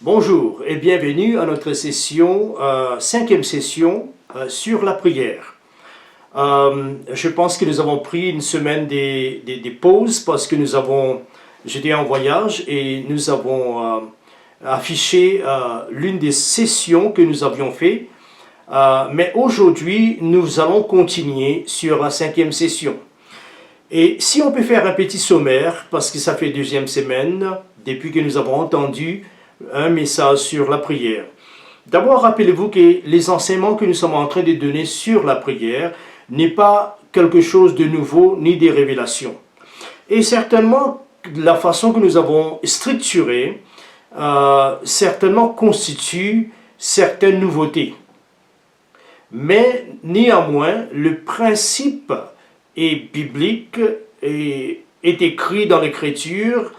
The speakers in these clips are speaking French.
Bonjour et bienvenue à notre cinquième session sur la prière. Je pense que nous avons pris une semaine des pauses parce que j'étais en voyage et nous avons affiché l'une des sessions que nous avions fait. Mais aujourd'hui, nous allons continuer sur la cinquième session. Et si on peut faire un petit sommaire, parce que ça fait deuxième semaine depuis que nous avons entendu un message sur la prière. D'abord, rappelez-vous que les enseignements que nous sommes en train de donner sur la prière n'est pas quelque chose de nouveau ni des révélations. Et certainement, la façon que nous avons structuré certainement constitue certaines nouveautés. Mais néanmoins, le principe est biblique et est écrit dans l'Écriture,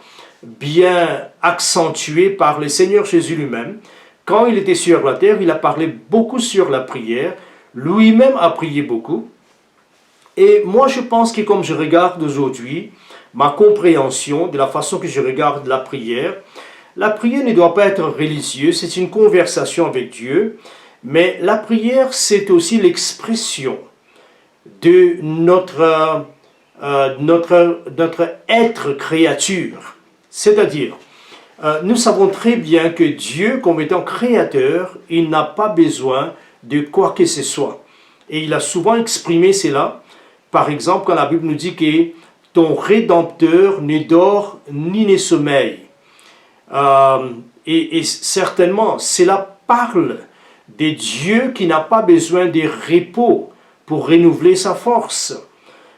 bien accentué par le Seigneur Jésus lui-même. Quand il était sur la terre, il a parlé beaucoup sur la prière. Lui-même a prié beaucoup. Et moi, je pense que comme je regarde aujourd'hui, ma compréhension de la façon que je regarde la prière ne doit pas être religieuse, c'est une conversation avec Dieu. Mais la prière, c'est aussi l'expression de notre être créature. C'est-à-dire, nous savons très bien que Dieu, comme étant créateur, il n'a pas besoin de quoi que ce soit. Et il a souvent exprimé cela. Par exemple, quand la Bible nous dit que ton Rédempteur ne dort ni ne sommeille. Et certainement, cela parle de Dieu qui n'a pas besoin de repos pour renouveler sa force.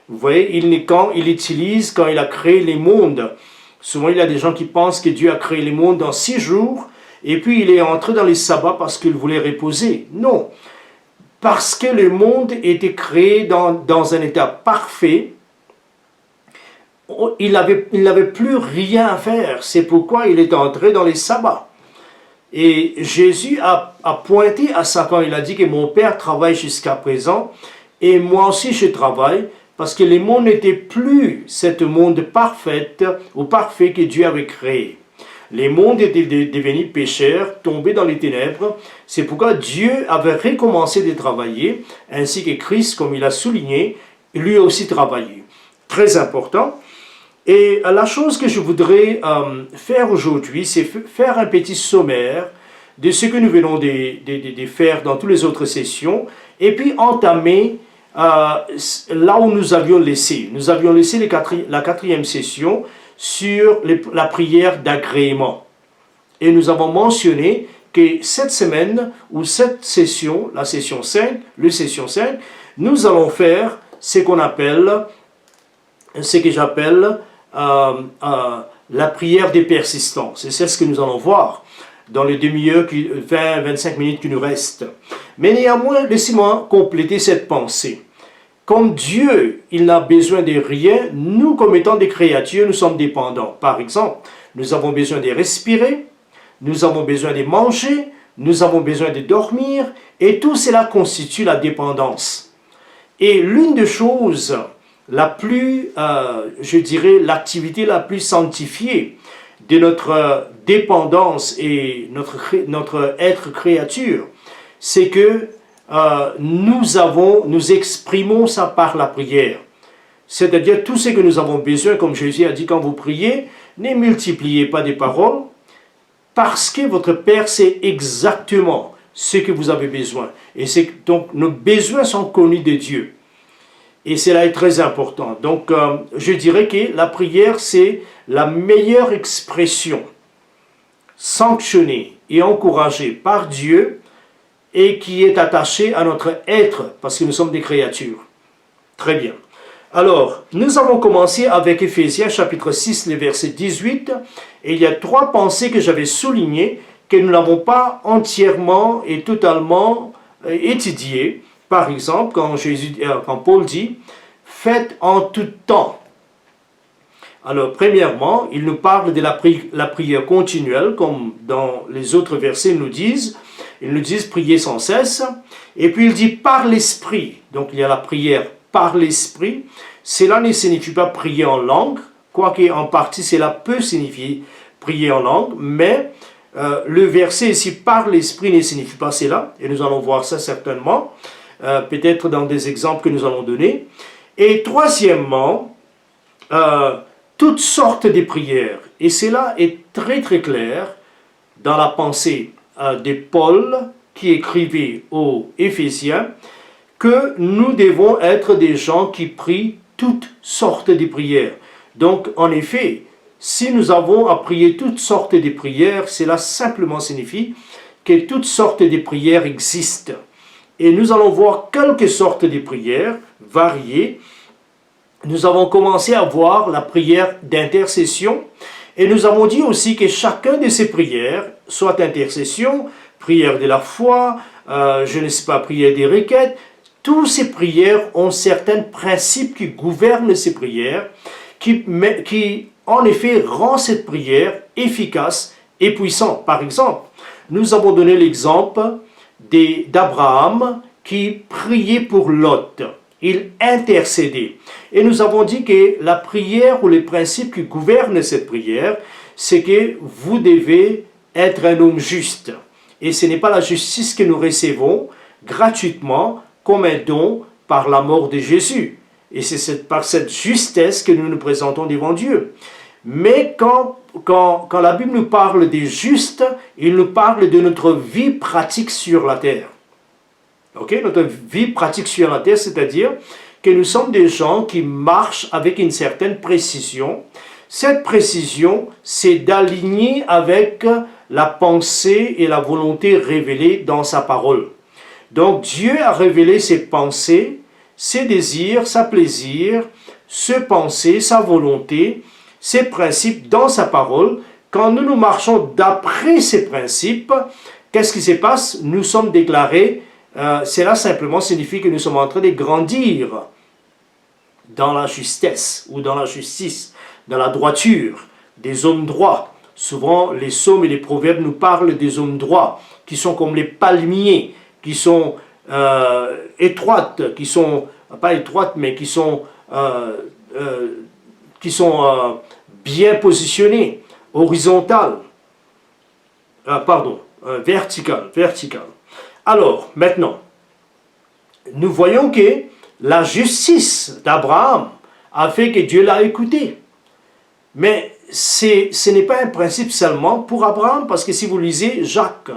Vous voyez, quand il a créé les mondes, souvent il y a des gens qui pensent que Dieu a créé les mondes en 6 jours, et puis il est entré dans les sabbats parce qu'il voulait reposer. Non, parce que le monde était créé dans un état parfait, il n'avait plus rien à faire. C'est pourquoi il est entré dans les sabbats. Et Jésus a pointé à ça quand il a dit que mon Père travaille jusqu'à présent, et moi aussi je travaille, parce que le monde n'était plus ce monde parfait ou parfait que Dieu avait créé. Le monde était devenu pécheur, tombé dans les ténèbres. C'est pourquoi Dieu avait recommencé de travailler, ainsi que Christ, comme il a souligné, lui aussi travaillé. Très important. Et la chose que je voudrais faire aujourd'hui, c'est faire un petit sommaire de ce que nous venons de faire dans toutes les autres sessions, et puis entamer là où nous avions laissé. Nous avions laissé la quatrième session sur la prière d'agrément. Et nous avons mentionné que cette semaine, ou cette session, la session 5, nous allons faire ce que j'appelle la prière des persistants. C'est ce que nous allons voir dans les demi-heures, 20-25 minutes qui nous restent. Mais néanmoins, laissez-moi compléter cette pensée. Comme Dieu, il n'a besoin de rien, nous, comme étant des créatures, nous sommes dépendants. Par exemple, nous avons besoin de respirer, nous avons besoin de manger, nous avons besoin de dormir, et tout cela constitue la dépendance. Et l'une des choses l'activité la plus sanctifiée de notre dépendance et notre être créature, c'est que nous exprimons ça par la prière. C'est-à-dire tout ce que nous avons besoin, comme Jésus a dit, quand vous priez, ne multipliez pas des paroles, parce que votre Père sait exactement ce que vous avez besoin. Et donc nos besoins sont connus de Dieu. Et cela est très important. Donc, je dirais que la prière, c'est la meilleure expression sanctionnée et encouragée par Dieu et qui est attachée à notre être, parce que nous sommes des créatures. Très bien. Alors, nous avons commencé avec Éphésiens chapitre 6, le verset 18, et il y a 3 pensées que j'avais soulignées, que nous n'avons pas entièrement et totalement étudiées. Par exemple, quand Paul dit « faites en tout temps ». Alors, premièrement, il nous parle de la prière continuelle, comme dans les autres versets nous disent. Ils nous disent « prier sans cesse ». Et puis il dit « par l'esprit ». Donc, il y a la prière par l'esprit. Cela ne signifie pas prier en langue, quoique en partie cela peut signifier prier en langue, mais le verset ici par l'esprit ne signifie pas cela, et nous allons voir ça certainement, peut-être dans des exemples que nous allons donner. Et troisièmement, toutes sortes de prières, et cela est très très clair dans la pensée de Paul qui écrivait aux Éphésiens, que nous devons être des gens qui prient toutes sortes de prières. Donc, en effet, si nous avons à prier toutes sortes de prières, cela simplement signifie que toutes sortes de prières existent. Et nous allons voir quelques sortes de prières variées. Nous avons commencé à voir la prière d'intercession, et nous avons dit aussi que chacun de ces prières, soit intercession, prière de la foi, je ne sais pas, prière des requêtes, toutes ces prières ont certains principes qui gouvernent ces prières, qui en effet rend cette prière efficace et puissante. Par exemple, nous avons donné l'exemple d'Abraham qui priait pour Lot. Il intercédait. Et nous avons dit que la prière ou les principes qui gouvernent cette prière, c'est que vous devez être un homme juste. Et ce n'est pas la justice que nous recevons gratuitement comme un don par la mort de Jésus. Et c'est par cette justesse que nous nous présentons devant Dieu. Mais quand la Bible nous parle des justes, il nous parle de notre vie pratique sur la terre. Okay? Notre vie pratique sur la terre, c'est-à-dire que nous sommes des gens qui marchent avec une certaine précision. Cette précision, c'est d'aligner avec la pensée et la volonté révélée dans sa parole. Donc Dieu a révélé ses pensées, ses désirs, sa plaisir, ses pensées, sa volonté, ses principes dans sa parole. Quand nous marchons d'après ces principes, qu'est-ce qui se passe? Nous sommes déclarés, cela simplement signifie que nous sommes en train de grandir dans la justesse ou dans la justice, dans la droiture, des hommes droits. Souvent, les psaumes et les proverbes nous parlent des hommes droits, qui sont comme les palmiers, qui sont étroites, qui sont, pas étroites, mais qui sont bien positionnées, horizontales, verticales. Alors, maintenant, nous voyons que la justice d'Abraham a fait que Dieu l'a écouté. Mais ce n'est pas un principe seulement pour Abraham, parce que si vous lisez Jacques,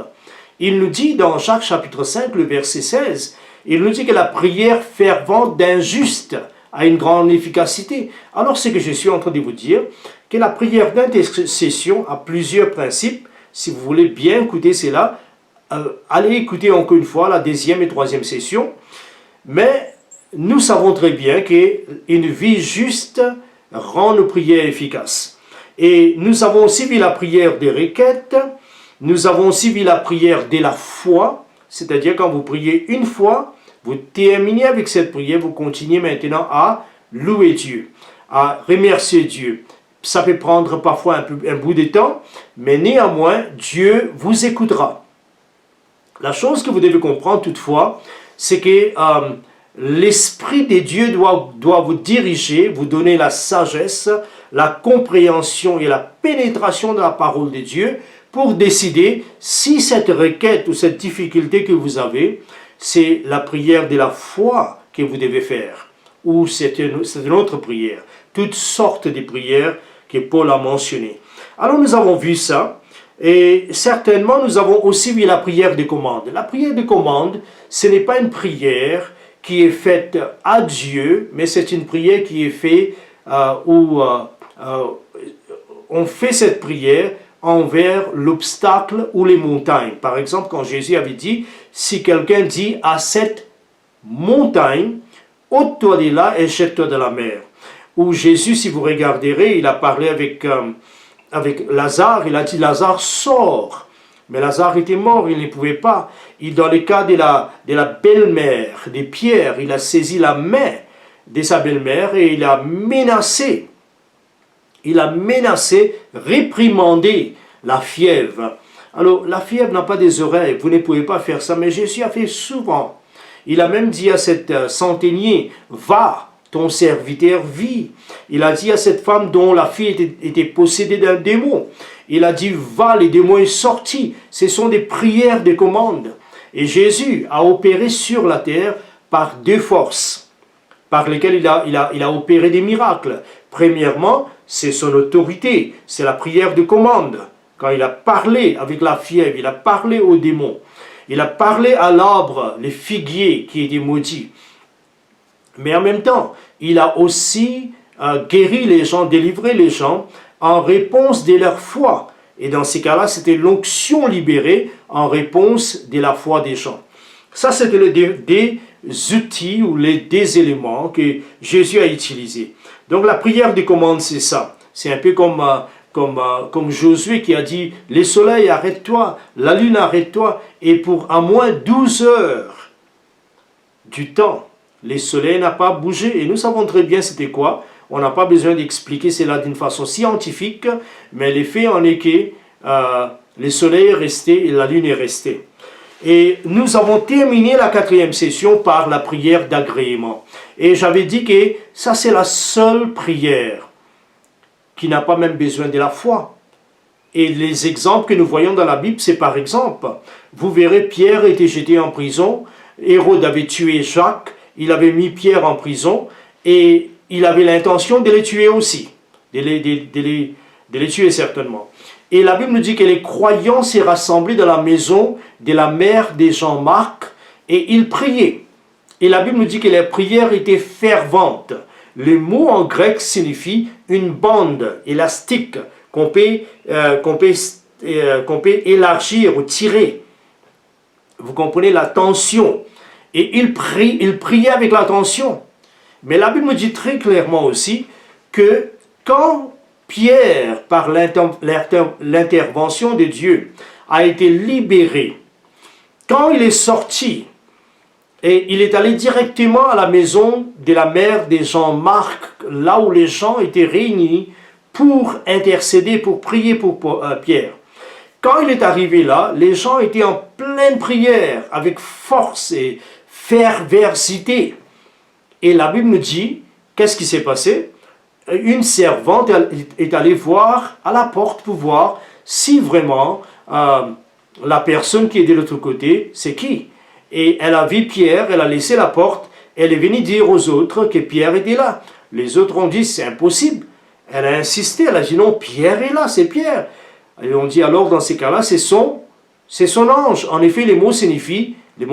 il nous dit dans Jacques chapitre 5, le verset 16, il nous dit que la prière fervente d'un juste a une grande efficacité. Alors ce que je suis en train de vous dire, que la prière d'intercession a plusieurs principes. Si vous voulez bien écouter cela, allez écouter encore une fois la deuxième et troisième session. Mais nous savons très bien qu'une vie juste rend nos prières efficaces. Et nous avons aussi vu la prière des requêtes, nous avons aussi vu la prière de la foi, c'est-à-dire quand vous priez une fois, vous terminez avec cette prière, vous continuez maintenant à louer Dieu, à remercier Dieu. Ça peut prendre parfois un bout de temps, mais néanmoins, Dieu vous écoutera. La chose que vous devez comprendre toutefois, c'est que l'Esprit de Dieu doit vous diriger, vous donner la sagesse, la compréhension et la pénétration de la parole de Dieu pour décider si cette requête ou cette difficulté que vous avez, c'est la prière de la foi que vous devez faire ou c'est une autre prière. Toutes sortes de prières que Paul a mentionnées. Alors nous avons vu ça. Et certainement, nous avons aussi vu la prière de commande. La prière de commande, ce n'est pas une prière qui est faite à Dieu, mais c'est une prière qui est faite où on fait cette prière envers l'obstacle ou les montagnes. Par exemple, quand Jésus avait dit, si quelqu'un dit à cette montagne, ôte-toi de là et jette-toi dans la mer. Ou Jésus, si vous regarderez, il a parlé avec Lazare, il a dit Lazare sort. Mais Lazare était mort, il ne pouvait pas. Dans le cas de la belle-mère de Pierre, il a saisi la main de sa belle-mère et il a menacé. Il a menacé, réprimandé la fièvre. Alors, la fièvre n'a pas des oreilles, vous ne pouvez pas faire ça, mais Jésus a fait souvent. Il a même dit à cet centenier, va, ton serviteur vit. Il a dit à cette femme dont la fille était possédée d'un démon. Il a dit, va, les démons sont sortis. Ce sont des prières, des commandes. Et Jésus a opéré sur la terre par deux forces, par lesquelles il a opéré des miracles. Premièrement, c'est son autorité, c'est la prière de commande. Quand il a parlé avec la fièvre, il a parlé aux démons. Il a parlé à l'arbre, les figuiers qui étaient maudits. Mais en même temps, il a aussi guéri les gens, délivré les gens en réponse de leur foi. Et dans ces cas-là, c'était l'onction libérée en réponse de la foi des gens. Ça, c'était des outils ou des éléments que Jésus a utilisés. Donc la prière de commande, c'est ça. C'est un peu comme Josué qui a dit, les soleils, arrête-toi, la lune, arrête-toi. Et pour à moins 12 heures du temps, les soleils n'ont pas bougé. Et nous savons très bien c'était quoi. On n'a pas besoin d'expliquer cela d'une façon scientifique, mais l'effet en est que le soleil est resté et la lune est restée. Et nous avons terminé la 4e session par la prière d'agrément. Et j'avais dit que ça c'est la seule prière qui n'a pas même besoin de la foi. Et les exemples que nous voyons dans la Bible, c'est par exemple, vous verrez Pierre était jeté en prison, Hérode avait tué Jacques, il avait mis Pierre en prison, et il avait l'intention de les tuer aussi, de les tuer certainement. Et la Bible nous dit que les croyants s'est rassemblés dans la maison de la mère de Jean-Marc, et ils priaient. Et la Bible nous dit que les prières étaient ferventes. Le mot en grec signifie une bande élastique qu'on peut élargir ou tirer. Vous comprenez la tension. Et il priait avec la tension. Mais la Bible nous dit très clairement aussi que quand Pierre, par l'intervention de Dieu, a été libéré, quand il est sorti, et il est allé directement à la maison de la mère de Jean-Marc, là où les gens étaient réunis pour intercéder, pour prier pour Pierre. Quand il est arrivé là, les gens étaient en pleine prière, avec force et fervacité. Et la Bible nous dit, qu'est-ce qui s'est passé? Une servante est allée voir à la porte pour voir si vraiment la personne qui est de l'autre côté, c'est qui? Et elle a vu Pierre, elle a laissé la porte, elle est venue dire aux autres que Pierre était là. Les autres ont dit, c'est impossible. Elle a insisté, elle a dit, non, Pierre est là, c'est Pierre. Et on dit alors, dans ces cas-là, c'est son ange. En effet, les mots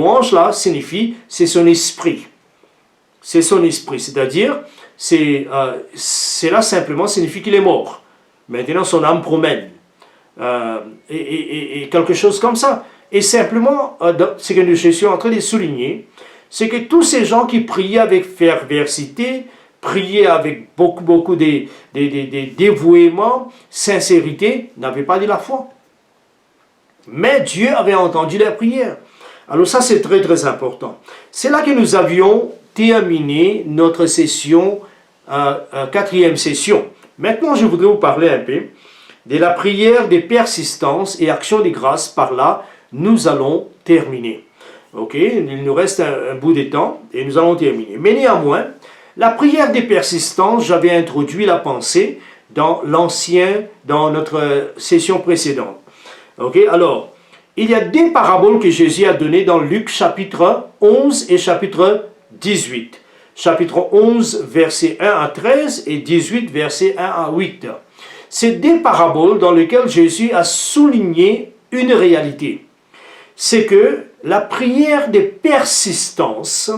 ange là signifient, c'est son esprit. C'est son esprit, c'est-à-dire, c'est là simplement, signifie qu'il est mort. Maintenant, son âme promène. Et quelque chose comme ça. Et simplement, ce que je suis en train de souligner, c'est que tous ces gens qui priaient avec fervacité, priaient avec beaucoup de dévouement, sincérité, n'avaient pas de la foi. Mais Dieu avait entendu leurs prières. Alors ça, c'est très très important. C'est là que nous avions terminé notre session, 4e session. Maintenant, je voudrais vous parler un peu de la prière des persistances et actions de grâce. Par là, nous allons terminer. Ok, il nous reste un bout de temps et nous allons terminer. Mais néanmoins, la prière des persistances, j'avais introduit la pensée dans notre session précédente. Ok, alors, il y a des paraboles que Jésus a données dans Luc chapitre 11 et chapitre 18. Chapitre 11, versets 1 à 13 et 18, versets 1 à 8. C'est des paraboles dans lesquelles Jésus a souligné une réalité. C'est que la prière des persistances,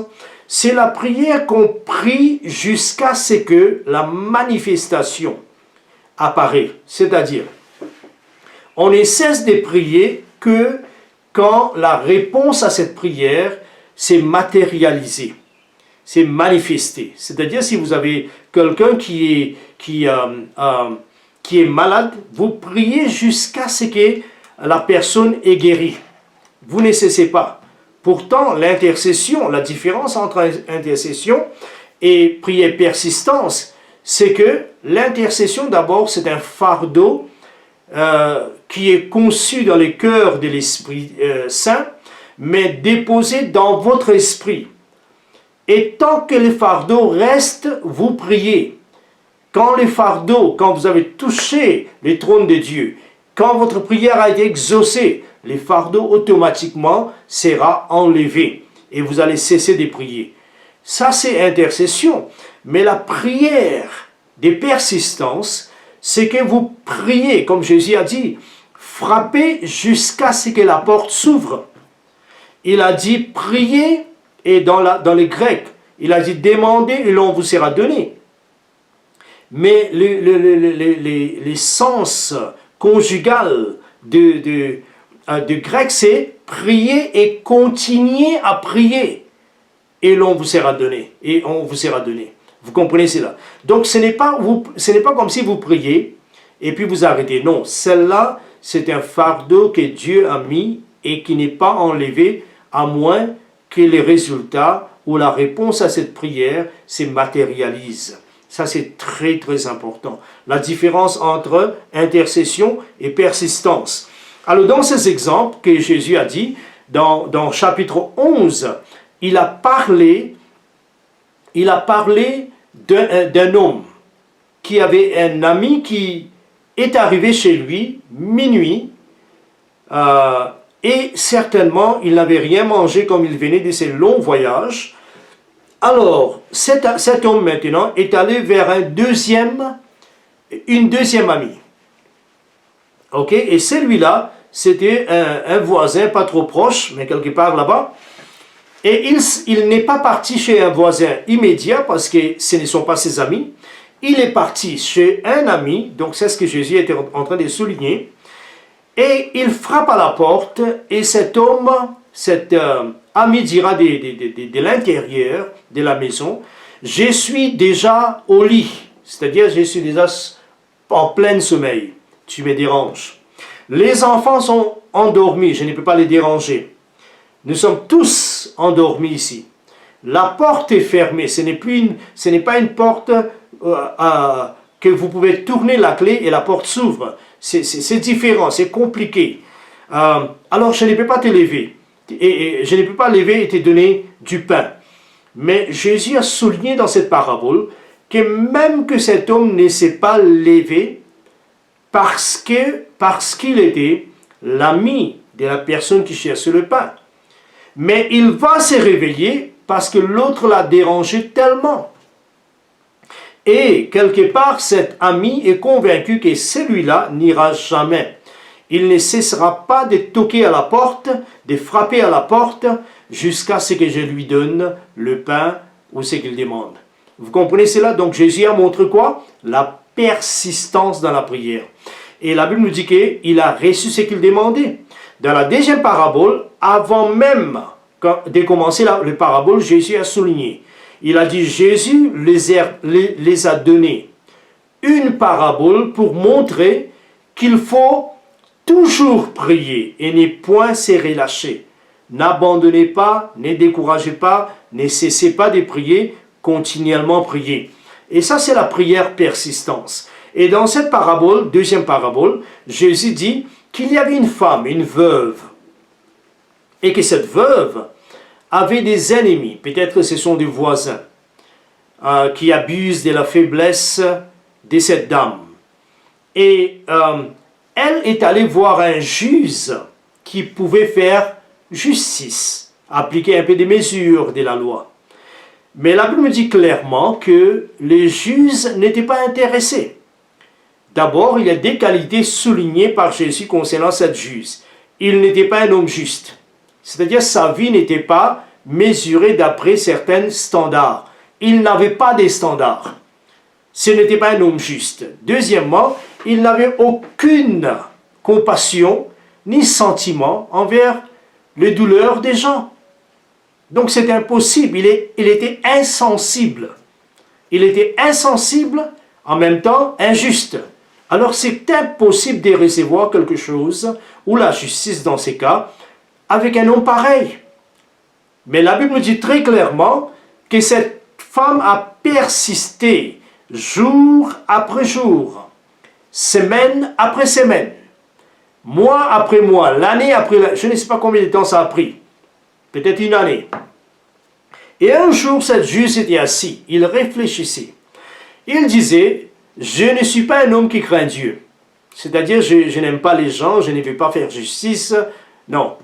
c'est la prière qu'on prie jusqu'à ce que la manifestation apparaît. C'est-à-dire, on ne cesse de prier que quand la réponse à cette prière s'est matérialisée, s'est manifestée. C'est-à-dire, si vous avez quelqu'un qui est malade, vous priez jusqu'à ce que la personne est guérie. Vous ne cessez pas. Pourtant, l'intercession, la différence entre intercession et prière persistance, c'est que l'intercession, d'abord, c'est un fardeau qui est conçu dans le cœur de l'Esprit Saint, mais déposé dans votre esprit. Et tant que les fardeaux restent, vous priez. Quand les fardeaux, quand vous avez touché les trônes de Dieu, quand votre prière a été exaucée, les fardeaux automatiquement sera enlevé et vous allez cesser de prier. Ça, c'est intercession. Mais la prière des persistances, c'est que vous priez, comme Jésus a dit, frappez jusqu'à ce que la porte s'ouvre. Il a dit priez, et dans les Grecs, il a dit demandez et l'on vous sera donné. Mais les sens conjugal de grec, c'est prier et continuer à prier et l'on vous sera donné. Et on vous sera donné. Vous comprenez cela? Donc ce n'est pas comme si vous priez et puis vous arrêtez. Non, celle-là, c'est un fardeau que Dieu a mis et qui n'est pas enlevé à moins que les résultats ou la réponse à cette prière se matérialise. Ça, c'est très, très important. La différence entre intercession et persistance. Alors, dans ces exemples que Jésus a dit, dans chapitre 11, il a parlé d'un homme qui avait un ami qui est arrivé chez lui minuit et certainement il n'avait rien mangé comme il venait de ses longs voyages. Alors, cet homme maintenant est allé vers une deuxième amie. Ok? Et celui-là, c'était un voisin pas trop proche, mais quelque part là-bas. Et il n'est pas parti chez un voisin immédiat parce que ce ne sont pas ses amis. Il est parti chez un ami, donc c'est ce que Jésus était en train de souligner. Et il frappe à la porte et cet homme, cet ami dira de l'intérieur de la maison, « Je suis déjà au lit », c'est-à-dire je suis déjà en plein sommeil, tu me déranges. Les enfants sont endormis, je ne peux pas les déranger. Nous sommes tous endormis ici. La porte est fermée, ce n'est pas une porte que vous pouvez tourner la clé et la porte s'ouvre. C'est différent, c'est compliqué. Alors je ne peux pas te lever. Et je ne peux pas lever et te donner du pain. Mais Jésus a souligné dans cette parabole que même que cet homme ne s'est pas levé parce qu'il était l'ami de la personne qui cherchait le pain. Mais il va se réveiller parce que l'autre l'a dérangé tellement. Et quelque part, cet ami est convaincu que celui-là n'ira jamais. Il ne cessera pas de toquer à la porte, de frapper à la porte, jusqu'à ce que je lui donne le pain ou ce qu'il demande. Vous comprenez cela? Donc Jésus a montré quoi? La persistance dans la prière. Et la Bible nous dit qu'il a reçu ce qu'il demandait. Dans la deuxième parabole, avant même de commencer la parabole, Jésus a souligné. Il a dit, Jésus les a donné une parabole pour montrer qu'il faut toujours prier et ne point se relâcher. N'abandonnez pas, ne découragez pas, ne cessez pas de prier, continuellement prier. Et ça, c'est la prière persistance. Et dans cette parabole, deuxième parabole, Jésus dit qu'il y avait une femme, une veuve, et que cette veuve avait des ennemis. Peut-être que ce sont des voisins qui abusent de la faiblesse de cette dame. Et elle est allée voir un juge qui pouvait faire justice, appliquer un peu des mesures de la loi. Mais la Bible me dit clairement que les juges n'étaient pas intéressés. D'abord, il y a des qualités soulignées par Jésus concernant cette juge. Il n'était pas un homme juste. C'est-à-dire sa vie n'était pas mesurée d'après certains standards. Il n'avait pas de standards. Ce n'était pas un homme juste. Deuxièmement, il n'avait aucune compassion ni sentiment envers les douleurs des gens. Donc c'est impossible. Il était insensible. Il était insensible, en même temps injuste. Alors c'est impossible de recevoir quelque chose, ou la justice dans ces cas, avec un homme pareil. Mais la Bible nous dit très clairement que cette femme a persisté jour après jour, semaine après semaine, mois après mois, l'année après l'année. Je ne sais pas combien de temps ça a pris. Peut-être une année. Et un jour, cette juste était assis. Il réfléchissait. Il disait, je ne suis pas un homme qui craint Dieu. C'est-à-dire, je n'aime pas les gens, je ne veux pas faire justice. Non.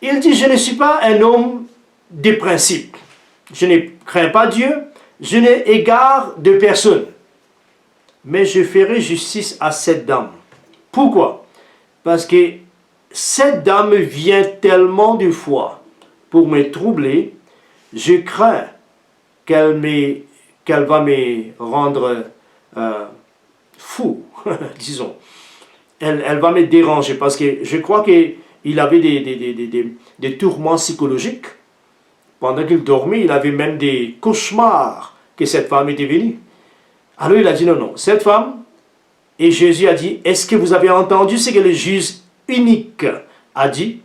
Il dit, je ne suis pas un homme des principes. Je ne crains pas Dieu, je n'ai égard de personne. Mais je ferai justice à cette dame. Pourquoi? Parce que cette dame vient tellement de fois pour me troubler, je crains qu'elle va me rendre fou, disons. Elle va me déranger parce que je crois qu'il avait des tourments psychologiques. Pendant qu'il dormait, il avait même des cauchemars que cette femme était venue. Alors il a dit non, non, cette femme, et Jésus a dit, est-ce que vous avez entendu ce que le juge unique a dit?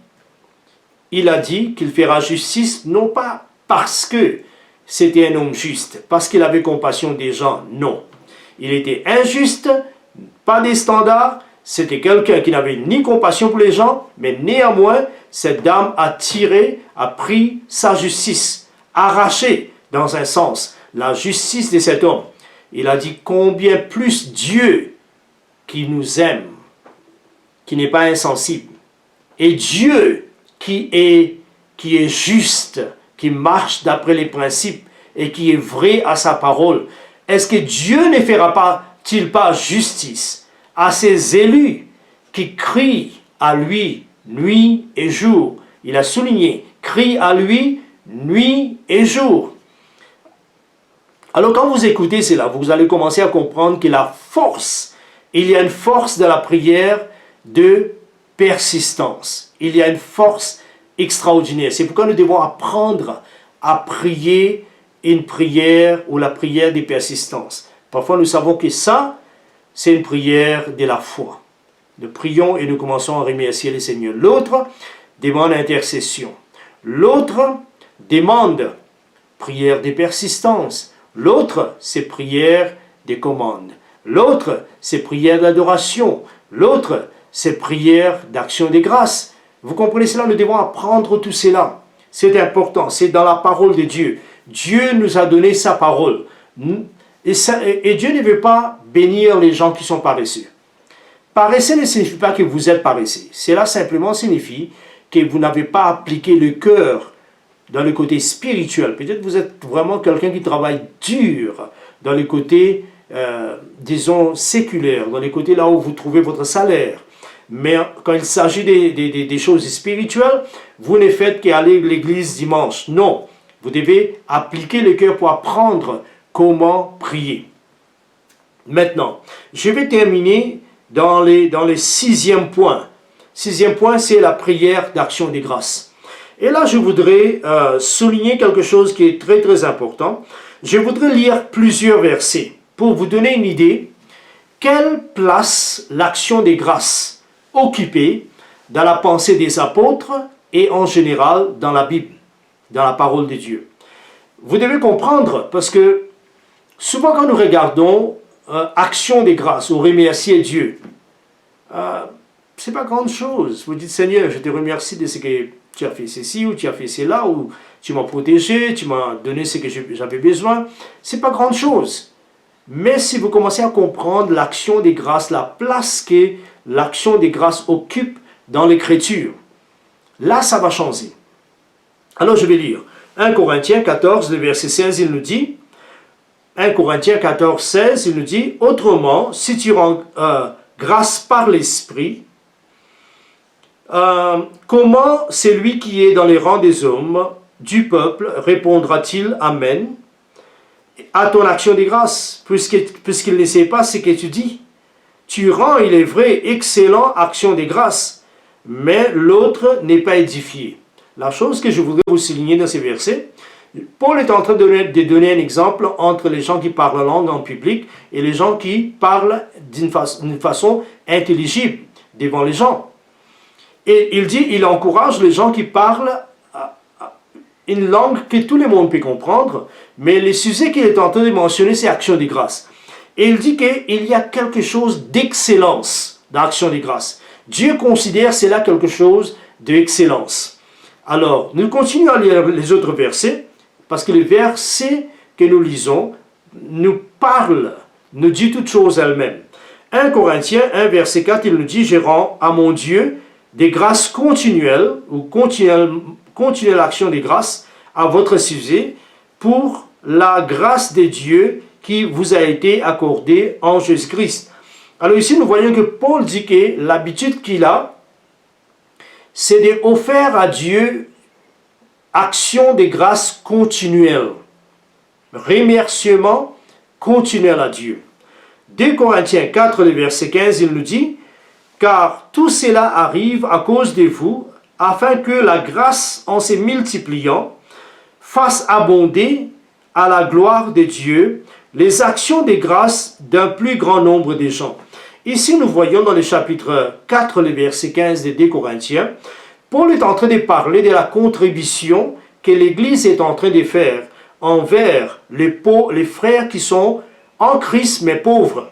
Il a dit qu'il fera justice, non pas parce que c'était un homme juste, parce qu'il avait compassion des gens, non. Il était injuste, pas des standards, c'était quelqu'un qui n'avait ni compassion pour les gens, mais néanmoins, cette dame a pris sa justice, arraché, dans un sens, la justice de cet homme. Il a dit combien plus Dieu qui nous aime, qui n'est pas insensible, et Dieu qui est juste, qui marche d'après les principes et qui est vrai à sa parole, est-ce que Dieu ne fera-t-il pas justice à ses élus qui crient à lui nuit et jour? Il a souligné, crient à lui nuit et jour. Alors quand vous écoutez cela, vous allez commencer à comprendre que la force, il y a une force de la prière de persistance. Il y a une force extraordinaire. C'est pourquoi nous devons apprendre à prier une prière ou la prière de persistance. Parfois nous savons que ça, c'est une prière de la foi. Nous prions et nous commençons à remercier le Seigneur. L'autre demande intercession. L'autre demande prière de persistance. L'autre, c'est prière des commandes. L'autre, c'est prière d'adoration. L'autre, c'est prière d'action de grâce. Vous comprenez cela? Nous devons apprendre tout cela. C'est important, c'est dans la parole de Dieu. Dieu nous a donné sa parole. Et Dieu ne veut pas bénir les gens qui sont paresseux. Paresseux ne signifie pas que vous êtes paresseux. Cela simplement signifie que vous n'avez pas appliqué le cœur dans le côté spirituel. Peut-être que vous êtes vraiment quelqu'un qui travaille dur dans le côté, disons, séculaire, dans les côtés là où vous trouvez votre salaire. Mais quand il s'agit des choses spirituelles, vous ne faites qu'aller à l'église dimanche. Non, vous devez appliquer le cœur pour apprendre comment prier. Maintenant, je vais terminer dans les sixième point. Sixième point, c'est la prière d'action de grâce. Et là, je voudrais souligner quelque chose qui est très très important. Je voudrais lire plusieurs versets pour vous donner une idée. Quelle place l'action des grâces occupait dans la pensée des apôtres et en général dans la Bible, dans la parole de Dieu. Vous devez comprendre, parce que souvent quand nous regardons action des grâces ou remercier Dieu, c'est pas grande chose. Vous dites, Seigneur, je te remercie de ce que tu as fait ceci ou tu as fait cela, ou tu m'as protégé, tu m'as donné ce que j'avais besoin. C'est pas grande chose. Mais si vous commencez à comprendre l'action des grâces, la place que l'action des grâces occupe dans l'écriture, là ça va changer. Alors je vais lire 1 Corinthiens 14, le verset 16, il nous dit, 1 Corinthiens 14, 16, il nous dit, autrement, si tu rends grâce par l'Esprit, comment celui qui est dans les rangs des hommes, du peuple, répondra-t-il Amen à ton action de grâce, puisqu'il ne sait pas ce que tu dis? Tu rends, il est vrai, excellent action de grâce, mais l'autre n'est pas édifié. La chose que je voudrais vous souligner dans ces versets, Paul est en train de donner un exemple entre les gens qui parlent la langue en public et les gens qui parlent d'une façon intelligible devant les gens. Et il dit, il encourage les gens qui parlent une langue que tout le monde peut comprendre, mais le sujet qu'il est en train de mentionner, c'est action de grâce. Et il dit qu'il y a quelque chose d'excellence dans l'action de grâce. Dieu considère cela quelque chose d'excellence. Alors, nous continuons à lire les autres versets. parce que le verset que nous lisons nous parle, nous dit toutes choses elles-mêmes. 1 Corinthiens 1, verset 4, il nous dit « Je rends à mon Dieu des grâces continuelles, ou continuelle action des grâces à votre sujet, pour la grâce de Dieu qui vous a été accordée en Jésus-Christ. » Alors ici, nous voyons que Paul dit que l'habitude qu'il a, c'est d'offrir à Dieu action de grâce continuelle, remerciement continuel à Dieu. 2 Corinthiens 4, le verset 15, il nous dit « Car tout cela arrive à cause de vous, afin que la grâce, en se multipliant, fasse abonder à la gloire de Dieu les actions de grâce d'un plus grand nombre de gens. » Ici, nous voyons dans le chapitre 4, le verset 15 de 2 Corinthiens, Paul est en train de parler de la contribution que l'Église est en train de faire envers les frères qui sont en Christ mais pauvres.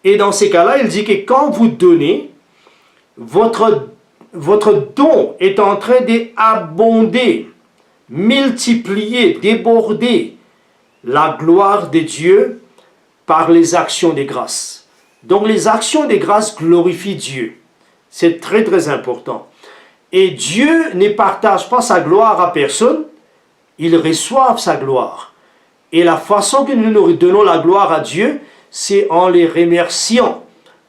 Et dans ces cas-là, il dit que quand vous donnez, votre don est en train d'abonder, multiplier, déborder la gloire de Dieu par les actions de grâce. Donc les actions de grâce glorifient Dieu. C'est très très important. Et Dieu ne partage pas sa gloire à personne, il reçoit sa gloire. Et la façon que nous donnons la gloire à Dieu, c'est en les remerciant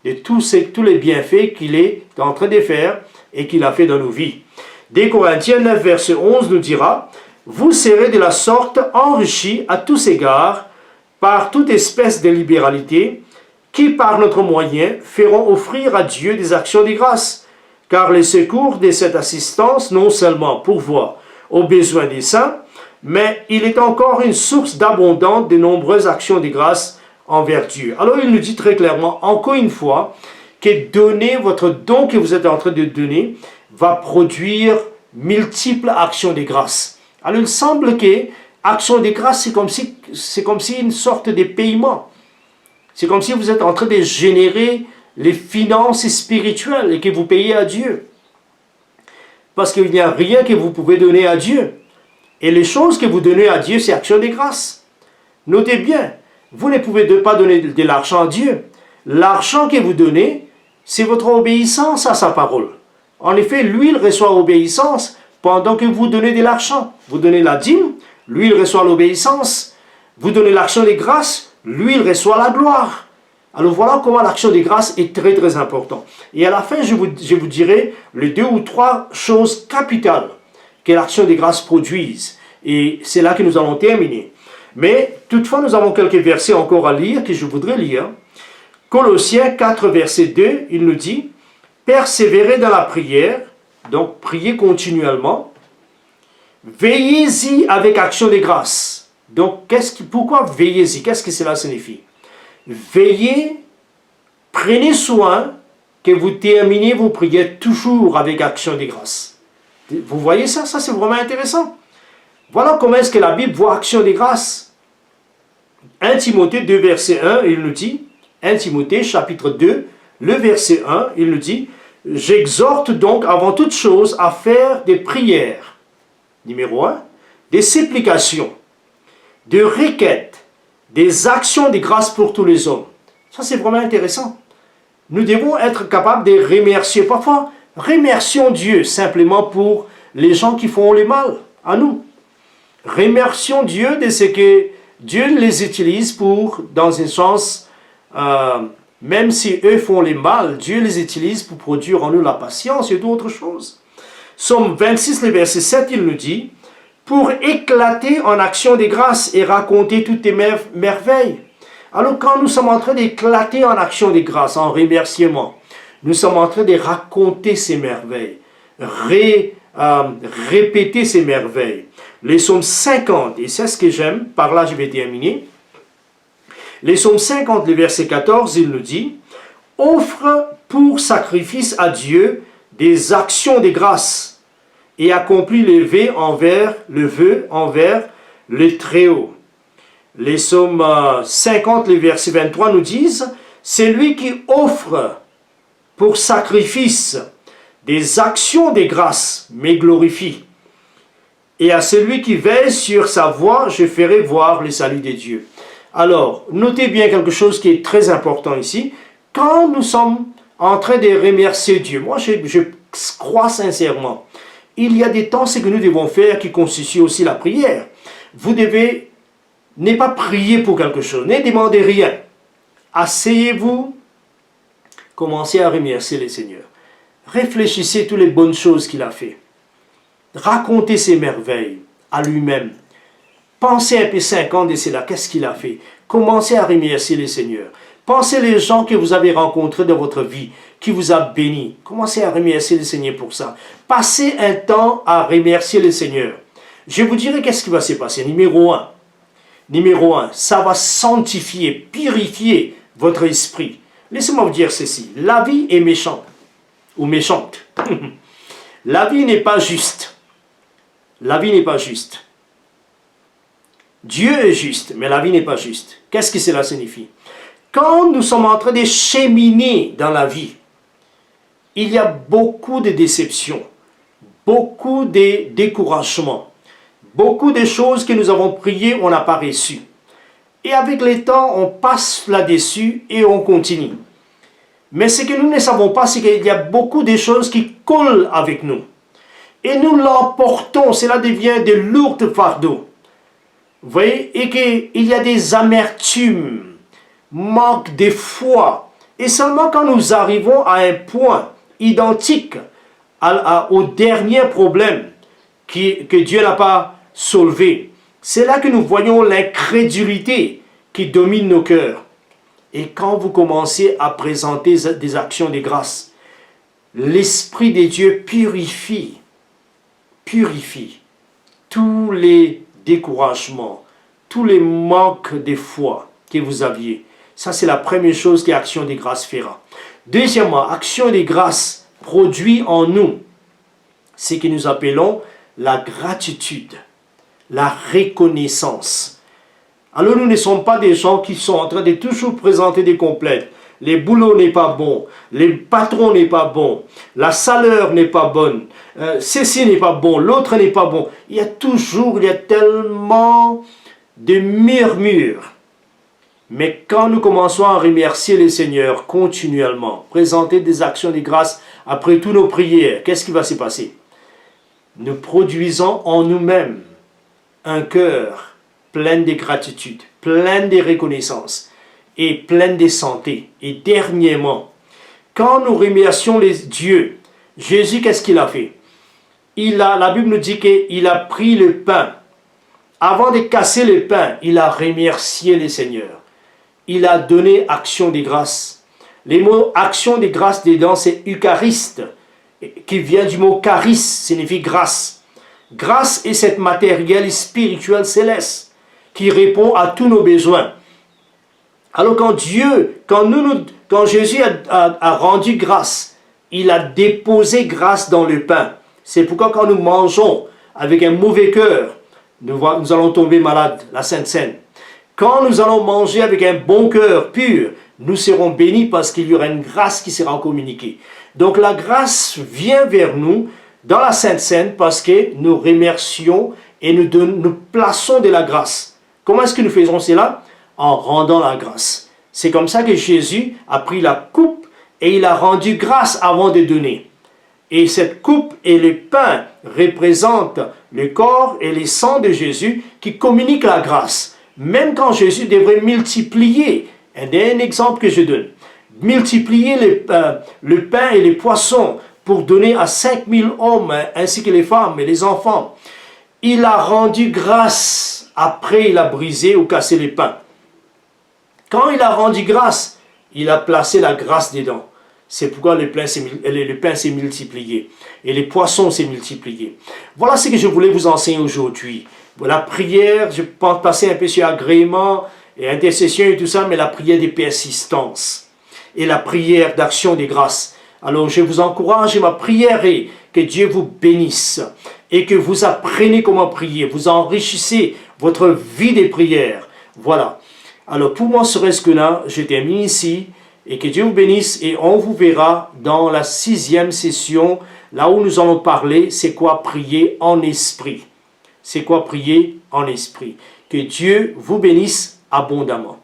de tous les bienfaits qu'il est en train de faire et qu'il a fait dans nos vies. 2 Corinthiens 9, verset 11 nous dira « Vous serez de la sorte enrichis à tous égards par toute espèce de libéralité, qui par notre moyen feront offrir à Dieu des actions de grâce, car les secours de cette assistance non seulement pourvoient aux besoins des saints, mais il est encore une source d'abondante de nombreuses actions de grâce envers Dieu. » Alors il nous dit très clairement, encore une fois, que donner votre don que vous êtes en train de donner va produire multiples actions de grâce. Alors il semble que action de grâce, c'est comme si une sorte de paiement. C'est comme si vous êtes en train de générer les finances spirituelles et que vous payez à Dieu. Parce qu'il n'y a rien que vous pouvez donner à Dieu. Et les choses que vous donnez à Dieu, c'est action de grâce. Notez bien, vous ne pouvez pas donner de l'argent à Dieu. L'argent que vous donnez, c'est votre obéissance à sa parole. En effet, lui, il reçoit obéissance pendant que vous donnez de l'argent. Vous donnez la dîme, lui, il reçoit l'obéissance. Vous donnez l'action de grâce, lui, il reçoit la gloire. Alors voilà comment l'action de grâce est très très importante. Et à la fin, je vous dirai les 2 ou 3 choses capitales que l'action de grâce produise. Et c'est là que nous allons terminer. Mais toutefois, nous avons quelques versets encore à lire que je voudrais lire. Colossiens 4, verset 2, il nous dit « Persévérez dans la prière », donc priez continuellement, « Veillez-y avec action de grâce ». Donc, pourquoi veillez-y? Qu'est-ce que cela signifie? Veillez, prenez soin que vous terminez vos prières toujours avec action de grâce. Vous voyez ça? Ça, c'est vraiment intéressant. Voilà comment est-ce que la Bible voit action de grâce. 1 Timothée 2, verset 1, il nous dit, 1 Timothée chapitre 2, le verset 1, il nous dit, « J'exhorte donc avant toute chose à faire des prières. » Numéro 1, des supplications, de requêtes, des actions de grâce pour tous les hommes. Ça, c'est vraiment intéressant. Nous devons être capables de remercier. Parfois, remercions Dieu simplement pour les gens qui font le mal à nous. Remercions Dieu de ce que Dieu les utilise pour, dans un sens, même si eux font le mal, Dieu les utilise pour produire en nous la patience et d'autres choses. Psaume 26, le verset 7, il nous dit, « Pour éclater en action de grâce et raconter toutes tes merveilles. » Alors quand nous sommes en train d'éclater en action de grâce, en remerciement, nous sommes en train de raconter ces merveilles, répéter ces merveilles. Les psaumes 50, et c'est ce que j'aime, par là je vais terminer. Les psaumes 50, le verset 14, il nous dit, « Offre pour sacrifice à Dieu des actions de grâce et accomplis le vœu envers le Très-Haut. » Les psaumes 50, le verset 23 nous disent, « C'est lui qui offre pour sacrifice des actions de grâce, mais glorifie. » Et à celui qui veille sur sa voie, je ferai voir le salut de Dieu. Alors, notez bien quelque chose qui est très important ici. Quand nous sommes en train de remercier Dieu, moi je crois sincèrement, il y a des temps, ce que nous devons faire qui constitue aussi la prière. Vous devez ne pas prier pour quelque chose, ne demandez rien. Asseyez-vous, commencez à remercier le Seigneur. Réfléchissez à toutes les bonnes choses qu'il a fait. Racontez ses merveilles à lui-même. Pensez un peu 5 ans de cela, qu'est-ce qu'il a fait? Commencez à remercier le Seigneur. Pensez les gens que vous avez rencontrés dans votre vie, qui vous a béni. Commencez à remercier le Seigneur pour ça. Passez un temps à remercier le Seigneur. Je vous dirai qu'est-ce qui va se passer. Numéro 1, ça va sanctifier, purifier votre esprit. Laissez-moi vous dire ceci. La vie est méchante ou méchante. La vie n'est pas juste. La vie n'est pas juste. Dieu est juste, mais la vie n'est pas juste. Qu'est-ce que cela signifie? Quand nous sommes en train de cheminer dans la vie, il y a beaucoup de déceptions, beaucoup de découragements, beaucoup de choses que nous avons priées, on n'a pas reçues. Et avec le temps, on passe là-dessus et on continue. Mais ce que nous ne savons pas, c'est qu'il y a beaucoup de choses qui collent avec nous. Et nous l'emportons, cela devient de lourds fardeaux. Vous voyez, et qu'il y a des amertumes, manque de foi. Et seulement quand nous arrivons à un point identique au dernier problème que Dieu n'a pas soulevé, c'est là que nous voyons l'incrédulité qui domine nos cœurs. Et quand vous commencez à présenter des actions de grâce, l'Esprit de Dieu purifie tous les découragements, tous les manques de foi que vous aviez. Ça, c'est la première chose que Action de grâce fera. Deuxièmement, Action de grâce produit en nous ce que nous appelons la gratitude, la reconnaissance. Alors, nous ne sommes pas des gens qui sont en train de toujours présenter des complètes. Les boulots n'est pas bon, le patron n'est pas bon, la salaire n'est pas bonne, ceci n'est pas bon, l'autre n'est pas bon. Il y a tellement de murmures. Mais quand nous commençons à remercier le Seigneur continuellement, présenter des actions de grâce après toutes nos prières, qu'est-ce qui va se passer? Nous produisons en nous-mêmes un cœur plein de gratitude, plein de reconnaissance et plein de santé. Et dernièrement, quand nous remercions Dieu, Jésus, qu'est-ce qu'il a fait? La Bible nous dit qu'il a pris le pain. Avant de casser le pain, il a remercié le Seigneur. Il a donné action de grâce. Les mots action de grâce dedans, c'est euchariste, qui vient du mot charis, signifie grâce. Grâce est cette matériel spirituel céleste qui répond à tous nos besoins. Alors quand Jésus a rendu grâce, il a déposé grâce dans le pain. C'est pourquoi quand nous mangeons avec un mauvais cœur, nous allons tomber malades, la Sainte Seine. Quand nous allons manger avec un bon cœur pur, nous serons bénis parce qu'il y aura une grâce qui sera communiquée. Donc la grâce vient vers nous dans la Sainte Seine parce que nous remercions et nous plaçons de la grâce. Comment est-ce que nous faisons cela? En rendant la grâce. C'est comme ça que Jésus a pris la coupe et il a rendu grâce avant de donner. Et cette coupe et le pain représentent le corps et le sang de Jésus qui communiquent la grâce. Même quand Jésus devrait multiplier, un exemple que je donne, multiplier le pain et les poissons pour donner à 5000 hommes ainsi que les femmes et les enfants, il a rendu grâce. Après, il a brisé ou cassé les pains. Quand il a rendu grâce, il a placé la grâce dedans. C'est pourquoi le pain s'est multiplié et les poissons s'est multiplié. Voilà ce que je voulais vous enseigner aujourd'hui. La prière, je pense passer un peu sur agrément et intercession et tout ça, mais la prière de persistance et la prière d'action de grâce. Alors je vous encourage et ma prière est que Dieu vous bénisse et que vous appreniez comment prier, vous enrichissez votre vie de prière. Voilà. Alors pour moi, serait-ce que là, je termine ici et que Dieu vous bénisse et on vous verra dans la 6e session, là où nous allons parler, c'est quoi prier en esprit. c'est quoi prier en esprit. Que Dieu vous bénisse abondamment.